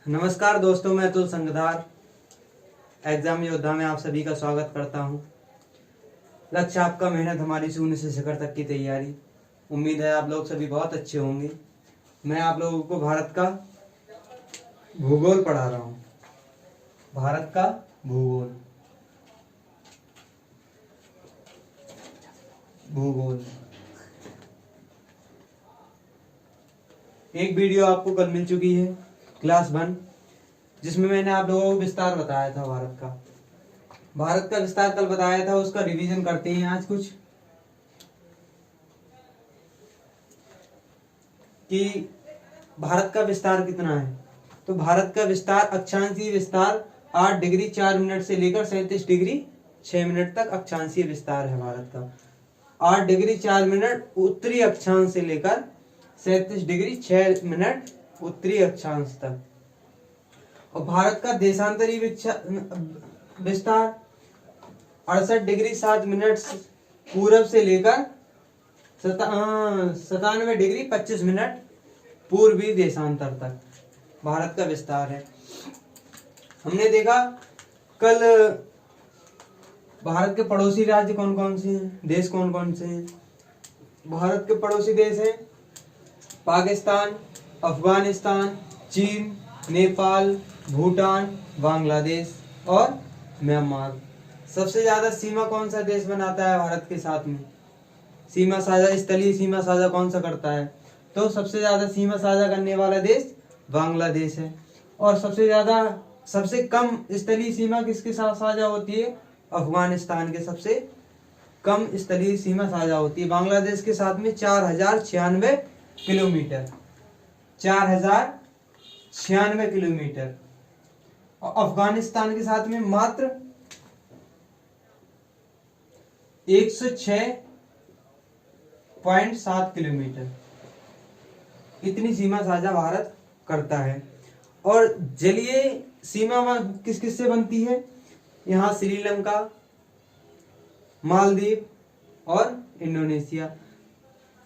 नमस्कार दोस्तों, मैं अतुल संगधार एग्जाम योद्धा में आप सभी का स्वागत करता हूं। लक्ष्य आपका मेहनत, हमारी शून्य से शिखर तक की तैयारी। उम्मीद है आप लोग सभी बहुत अच्छे होंगे। मैं आप लोगों को भारत का भूगोल पढ़ा रहा हूं। भारत का भूगोल भूगोल एक वीडियो आपको कल मिल चुकी है, क्लास 1, जिसमें मैंने आप लोगों को विस्तार बताया था। भारत का विस्तार कल बताया था, उसका रिवीजन करते हैं आज कुछ कि भारत का विस्तार कितना है। तो भारत का विस्तार, अक्षांशीय विस्तार 8 डिग्री 4 मिनट से लेकर 37 डिग्री 6 मिनट तक अक्षांशीय विस्तार है भारत का। 8 डिग्री 4 मिनट उत्तरी अक्षांश से लेकर 37 डिग्री 6 मिनट उत्तरी अक्षांश तक। और भारत का देशांतरी विस्तार 68 डिग्री 7 मिनट पूरब से लेकर 97 डिग्री 25 मिनट पूर्वी देशांतर तक भारत का विस्तार है। हमने देखा कल भारत के पड़ोसी राज्य कौन कौन से हैं, देश कौन कौन से हैं। भारत के पड़ोसी देश हैं पाकिस्तान, अफगानिस्तान, चीन, नेपाल, भूटान, बांग्लादेश और म्यांमार। सबसे ज्यादा सीमा कौन सा देश बनाता है भारत के साथ में? सीमा साझा, स्थलीय सीमा साझा कौन सा करता है? तो सबसे ज्यादा सीमा साझा करने वाला देश बांग्लादेश है। और सबसे कम स्थलीय सीमा किसके साथ साझा होती है? अफगानिस्तान के सबसे कम स्थलीय सीमा साझा होती है बांग्लादेश के साथ में 4096 किलोमीटर। 4096 किलोमीटर। और अफगानिस्तान के साथ में मात्र 106.7 किलोमीटर। इतनी सीमा साझा भारत करता है। और जलीय सीमा किस किस से बनती है? यहाँ श्रीलंका, मालदीव और इंडोनेशिया,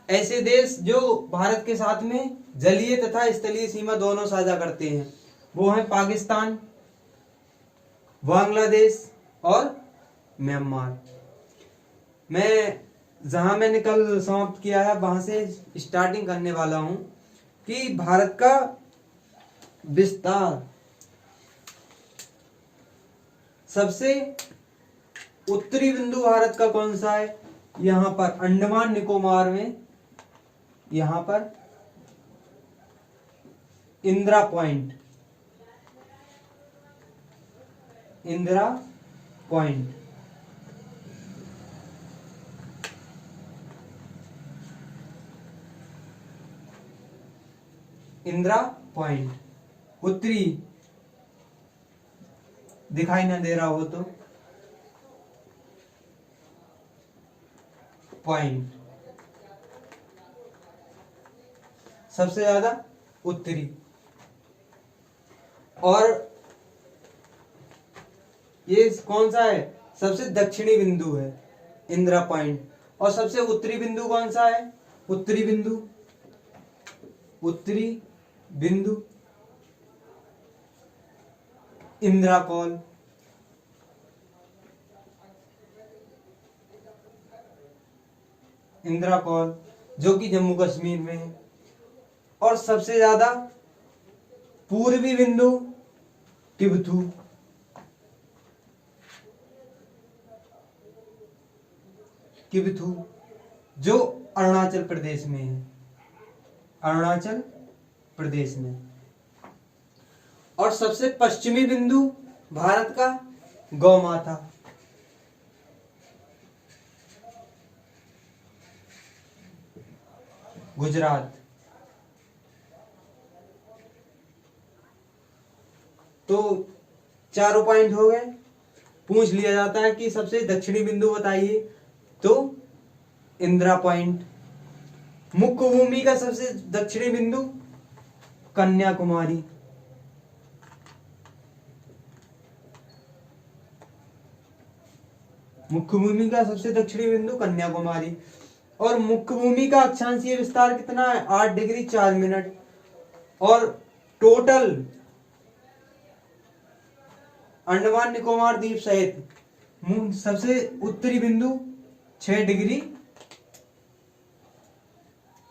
ऐसे देश जो भारत के साथ में जलीय तथा स्थलीय सीमा दोनों साझा करते हैं, वो हैं पाकिस्तान, बांग्लादेश और म्यांमार। मैंने कल समाप्त किया है, वहां से स्टार्टिंग करने वाला हूं कि भारत का विस्तार। सबसे उत्तरी बिंदु भारत का कौन सा है? यहां पर अंडमान निकोबार में, यहां पर इंदिरा पॉइंट इंदिरा पॉइंट उत्तरी, दिखाई ना दे रहा हो तो पॉइंट सबसे ज्यादा उत्तरी। और ये कौन सा है? सबसे दक्षिणी बिंदु है इंदिरा पॉइंट। और सबसे उत्तरी बिंदु कौन सा है? उत्तरी बिंदु इंदिरा कौल, जो कि जम्मू कश्मीर में है। और सबसे ज्यादा पूर्वी बिंदु तिब्बतू, जो अरुणाचल प्रदेश में है, और सबसे पश्चिमी बिंदु भारत का गौमाता, गुजरात। तो चारों पॉइंट हो गए। पूछ लिया जाता है कि सबसे दक्षिणी बिंदु बताइए, तो इंदिरा पॉइंट। मुख्य भूमि का सबसे दक्षिणी बिंदु कन्याकुमारी। मुख्य भूमि का सबसे दक्षिणी बिंदु कन्याकुमारी। और मुख्य भूमि का अक्षांशीय विस्तार कितना है? 8 डिग्री 4 मिनट। और टोटल अंडमान निकोबार द्वीप सहित सबसे उत्तरी बिंदु 6 डिग्री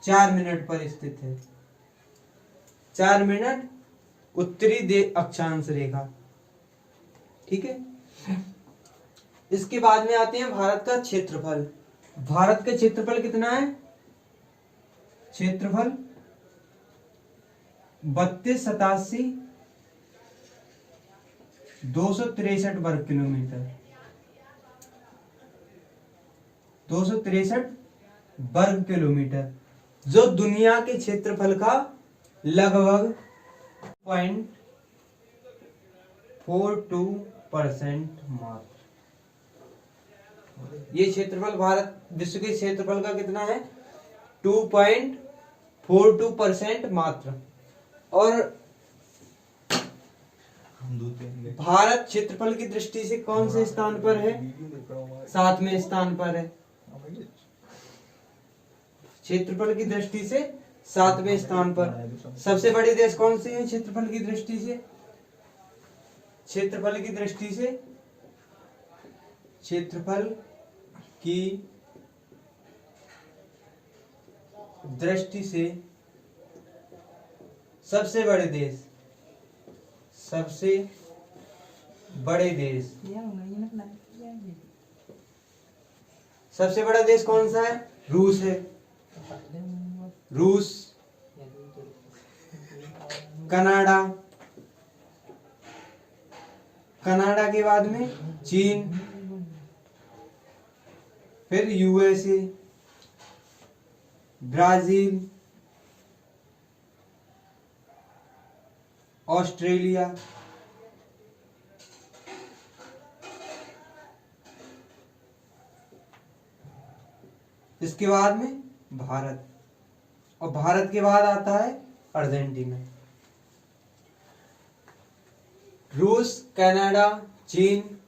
4 मिनट पर स्थित है। 4 मिनट उत्तरी अक्षांश रेखा। ठीक है। इसके बाद में आते हैं भारत का क्षेत्रफल। भारत का क्षेत्रफल कितना है? क्षेत्रफल 3287 वर्ग किलोमीटर। 263 वर्ग किलोमीटर, जो दुनिया के क्षेत्रफल का लगभग 0.42% मात्र। ये क्षेत्रफल भारत विश्व के क्षेत्रफल का कितना है? 2.42% मात्र। और भारत क्षेत्रफल की दृष्टि से कौन से स्थान पर है? 7वें स्थान पर है। क्षेत्रफल की दृष्टि से 7वें स्थान पर। सबसे बड़े देश कौन से हैं क्षेत्रफल की दृष्टि से? क्षेत्रफल की दृष्टि से, क्षेत्रफल की दृष्टि से सबसे बड़े देश, सबसे बड़े देश, सबसे बड़ा देश कौन सा है? रूस है। रूस, कनाडा, कनाडा के बाद में चीन, फिर यूएसए, ब्राजील, ऑस्ट्रेलिया, इसके बाद में भारत, और भारत के बाद आता है अर्जेंटीना। रूस, कनाडा, चीन,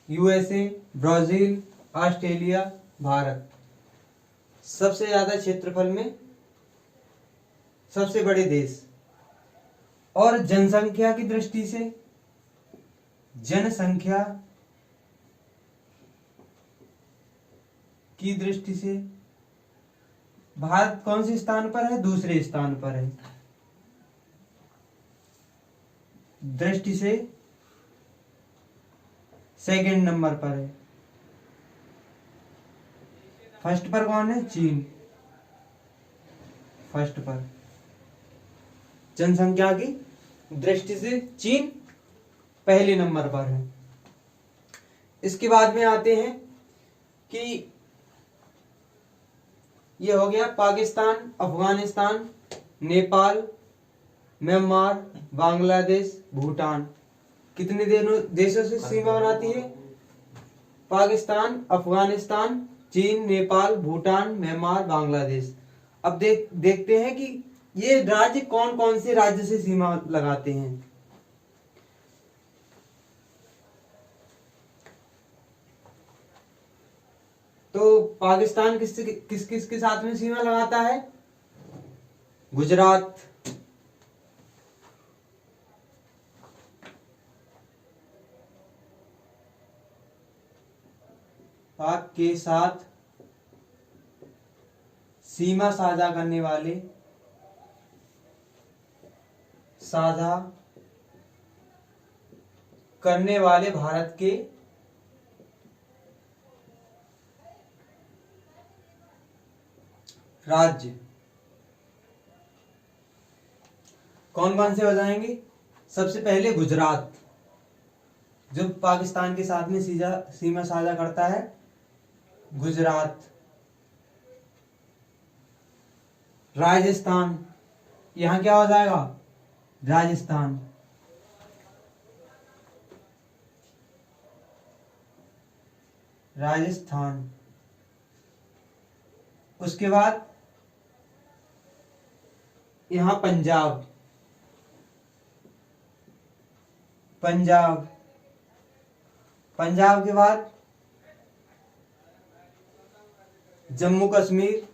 यूएसए, ब्राजील, ऑस्ट्रेलिया, भारत। सबसे ज्यादा क्षेत्रफल में सबसे बड़े देश। और जनसंख्या की दृष्टि से, जनसंख्या की दृष्टि से भारत कौन से स्थान पर है? दूसरे स्थान पर है। दृष्टि से सेकंड नंबर पर है। फर्स्ट पर कौन है? चीन। फर्स्ट पर जनसंख्या की दृष्टि से चीन पहले नंबर पर है। इसके बाद में आते हैं कि ये हो गया पाकिस्तान, अफगानिस्तान, नेपाल, म्यांमार, बांग्लादेश, भूटान। कितने देशों से सीमा बनाती है? पाकिस्तान, अफगानिस्तान, चीन, नेपाल, भूटान, म्यांमार, बांग्लादेश। अब देखते हैं कि ये राज्य कौन कौन से राज्य से सीमा लगाते हैं। तो पाकिस्तान किस किस के साथ में सीमा लगाता है? गुजरात, पाक के साथ सीमा साझा करने वाले भारत के राज्य कौन कौन से हो जाएंगे? सबसे पहले गुजरात, जो पाकिस्तान के साथ में सीमा साझा करता है। गुजरात, राजस्थान, यहां क्या हो जाएगा? राजस्थान, राजस्थान। उसके बाद यहां पंजाब, पंजाब, पंजाब के बाद जम्मू कश्मीर,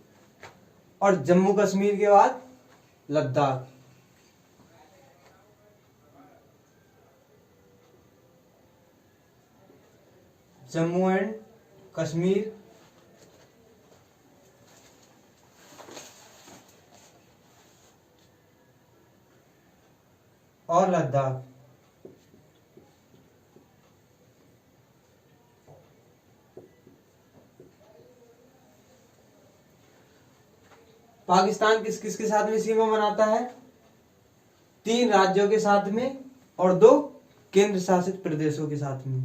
और जम्मू कश्मीर के बाद लद्दाख। जम्मू एंड कश्मीर, और लद्दाख। पाकिस्तान किस किस के साथ में सीमा बनाता है? 3 राज्यों के साथ में और 2 केंद्र शासित प्रदेशों के साथ में।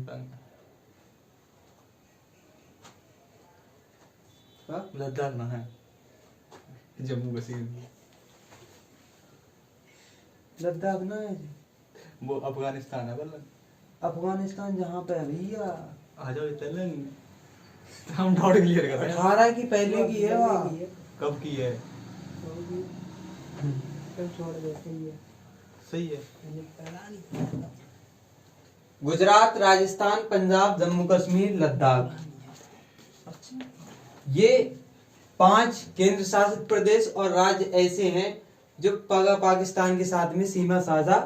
लद्दाख ना है, जम्मू कश्मीर। लद्दाख ना है, वो अफगानिस्तान है। बल्ला अफगानिस्तान जहाँ पे है भैया। आ जाओ चलन, हम डाउट क्लियर कर रहे हैं। 18 की पहले की है वहाँ। कब की है? सही है। गुजरात, राजस्थान, पंजाब, जम्मू कश्मीर, लद्दाख, ये 5 केंद्र शासित प्रदेश और राज्य ऐसे हैं जो पाकिस्तान के साथ में सीमा साझा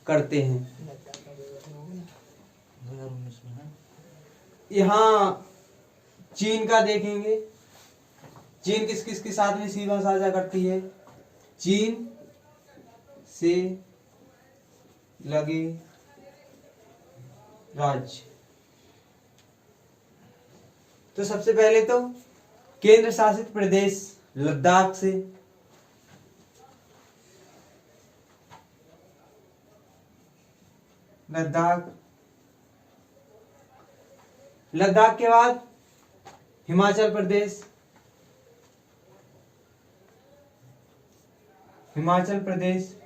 करते हैं। 2019 में है। यहाँ चीन का देखेंगे। चीन किस किस के साथ में सीमा साझा करती है? चीन से लगे राज्य। तो सबसे पहले तो केंद्र शासित प्रदेश लद्दाख से, लद्दाख, लद्दाख के बाद हिमाचल प्रदेश, हिमाचल प्रदेश,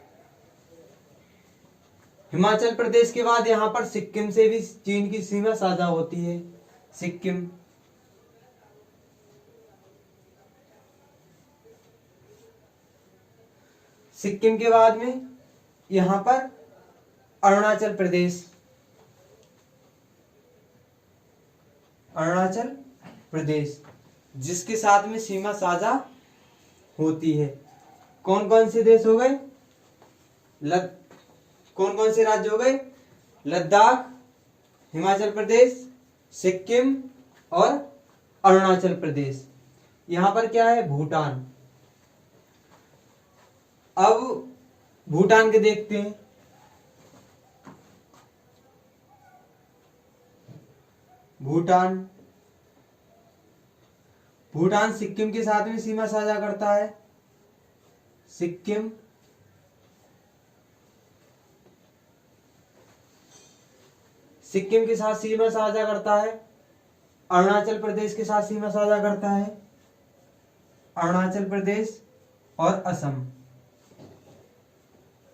हिमाचल प्रदेश के बाद यहां पर सिक्किम से भी चीन की सीमा साझा होती है। सिक्किम, सिक्किम के बाद में यहां पर अरुणाचल प्रदेश, अरुणाचल प्रदेश जिसके साथ में सीमा साझा होती है। कौन कौन से देश हो गए? कौन कौन से राज्य हो गए? लद्दाख, हिमाचल प्रदेश, सिक्किम और अरुणाचल प्रदेश। यहां पर क्या है? भूटान। अब भूटान के देखते हैं। भूटान, भूटान सिक्किम के साथ में सीमा साझा करता है। सिक्किम, सिक्किम के साथ सीमा साझा करता है। अरुणाचल प्रदेश के साथ सीमा साझा करता है। अरुणाचल प्रदेश और असम,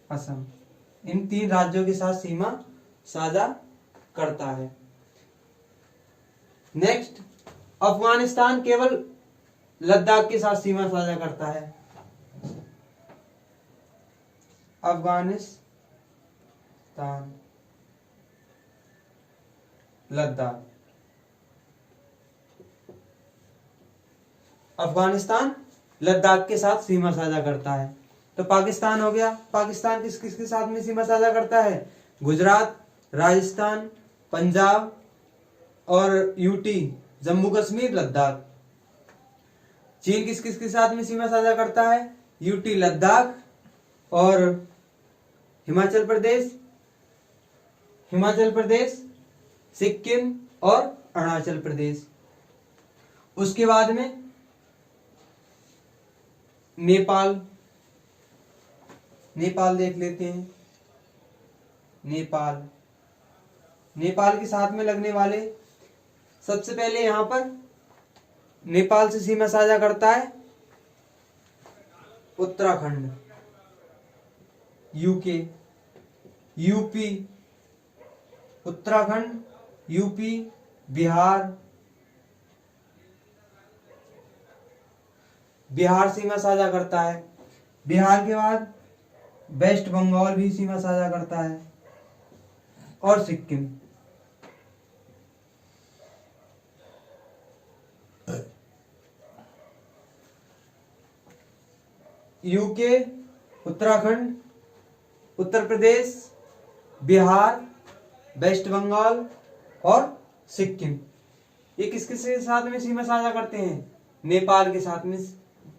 असम, इन 3 राज्यों के साथ सीमा साझा करता है। नेक्स्ट, अफगानिस्तान केवल लद्दाख के साथ सीमा साझा करता है। अफगानिस्तान, लद्दाख, अफगानिस्तान लद्दाख के साथ सीमा साझा करता है। तो पाकिस्तान हो गया। पाकिस्तान किस किस के साथ में सीमा साझा करता है? गुजरात, राजस्थान, पंजाब और यूटी, जम्मू कश्मीर, लद्दाख। चीन किस किस के साथ में सीमा साझा करता है? यूटी, लद्दाख और हिमाचल प्रदेश, हिमाचल प्रदेश, सिक्किम और अरुणाचल प्रदेश। उसके बाद में नेपाल, नेपाल देख लेते हैं। नेपाल, नेपाल के साथ में लगने वाले, सबसे पहले यहां पर नेपाल से सीमा साझा करता है Uttarakhand, UK, UP, Uttarakhand, UP, Bihar, Bihar सीमा साझा करता है। बिहार के बाद वेस्ट बंगाल भी सीमा साझा करता है और सिक्किम। यूके, उत्तराखंड, उत्तर प्रदेश, बिहार, वेस्ट बंगाल और सिक्किम, ये किस किस के साथ में सीमा साझा करते हैं? नेपाल के साथ में।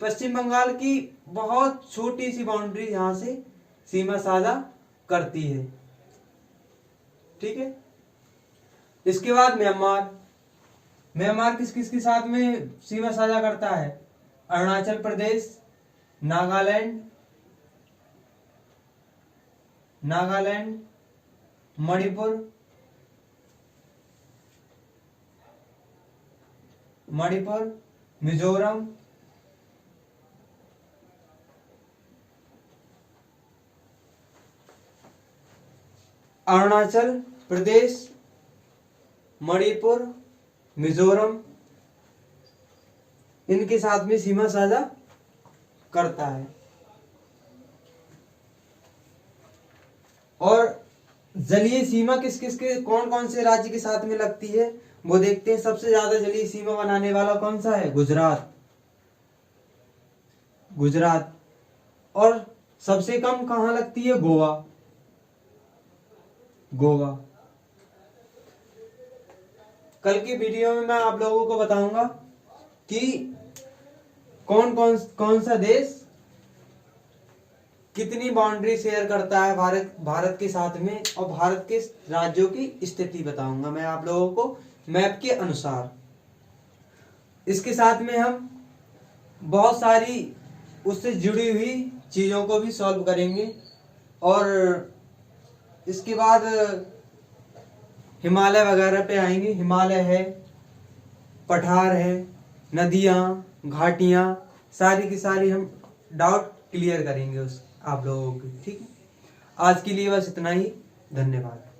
पश्चिम बंगाल की बहुत छोटी सी बाउंड्री यहाँ से सीमा साझा करती है। ठीक है। इसके बाद म्यांमार। म्यांमार किस किस के साथ में सीमा साझा करता है? अरुणाचल प्रदेश, नागालैंड, मणिपुर, मिजोरम, अरुणाचल प्रदेश, मणिपुर, मिजोरम, इनके साथ में सीमा साझा करता है। और जलीय सीमा किस किस के कौन कौन से राज्य के साथ में लगती है वो देखते हैं। सबसे ज्यादा जलीय सीमा बनाने वाला कौन सा है? गुजरात। और सबसे कम कहां लगती है? गोवा। कल की वीडियो में मैं आप लोगों को बताऊंगा कि कौन सा देश कितनी बाउंड्री शेयर करता है भारत के साथ में, और भारत के राज्यों की स्थिति बताऊंगा मैं आप लोगों को मैप के अनुसार। इसके साथ में हम बहुत सारी उससे जुड़ी हुई चीजों को भी सॉल्व करेंगे। और इसके बाद हिमालय वगैरह पे आएंगे। हिमालय है, पठार है, नदियाँ, घाटियाँ, सारी की सारी हम डाउट क्लियर करेंगे उस आप लोगों के। ठीक है। आज के लिए बस इतना ही। धन्यवाद।